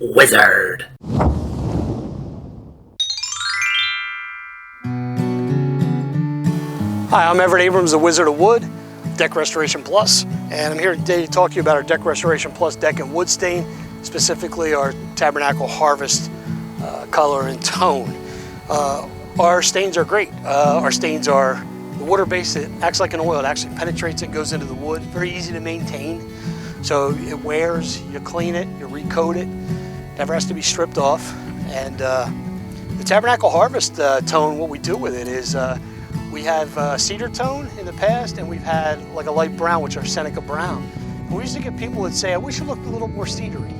Wizard. Hi, I'm Everett Abrams, the Wizard of Wood, Deck Restoration Plus, and I'm here today to talk to you about our Deck Restoration Plus deck and wood stain, specifically our Tabernacle Harvest color and tone. Our stains are great. Our stains are the water-based. It acts like an oil. It actually penetrates and goes into the wood. Very easy to maintain. So it wears, you clean it, you recoat it. Never has to be stripped off. And the Tabernacle Harvest tone, what we do with it is we have cedar tone in the past, and we've had like a light brown, which are Seneca brown. And we used to get people that say, I wish it looked a little more cedary.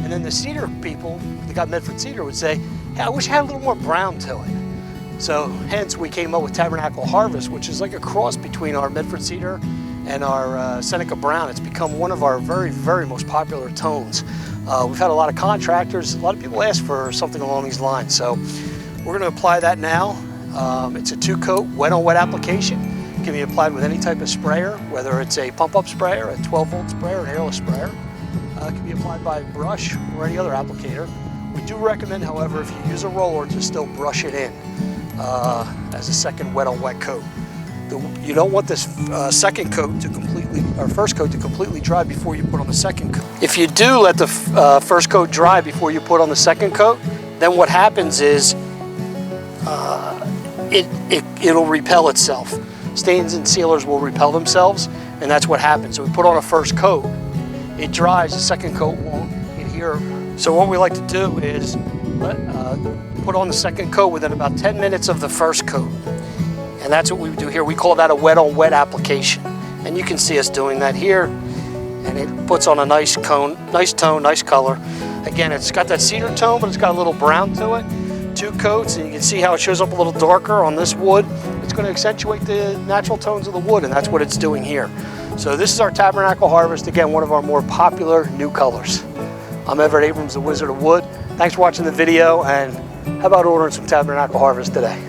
And then the cedar people that got Medford cedar would say, hey, I wish it had a little more brown to it. So hence we came up with Tabernacle Harvest, which is like a cross between our Medford cedar and our Seneca brown. It's become one of our very, very most popular tones. We've had a lot of contractors, a lot of people ask for something along these lines. So we're going to apply that now. It's a 2-coat wet-on-wet application. It can be applied with any type of sprayer, whether it's a pump-up sprayer, a 12-volt sprayer, an airless sprayer. It can be applied by brush or any other applicator. We do recommend, however, if you use a roller, to still brush it in as a second wet-on-wet coat. You don't want this second coat to completely, or first coat to completely dry before you put on the second coat. If you do let the first coat dry before you put on the second coat, then what happens is it'll repel itself. Stains and sealers will repel themselves, and that's what happens. So we put on a first coat, it dries, the second coat won't adhere. So what we like to do is put on the second coat within about 10 minutes of the first coat. And that's what we do here. We call that a wet-on-wet application. And you can see us doing that here. And it puts on a nice tone, nice color. Again, it's got that cedar tone, but it's got a little brown to it. 2 coats, and you can see how it shows up a little darker on this wood. It's going to accentuate the natural tones of the wood, and that's what it's doing here. So this is our Tabernacle Harvest, again, one of our more popular new colors. I'm Everett Abrams, the Wizard of Wood. Thanks for watching the video, and how about ordering some Tabernacle Harvest today?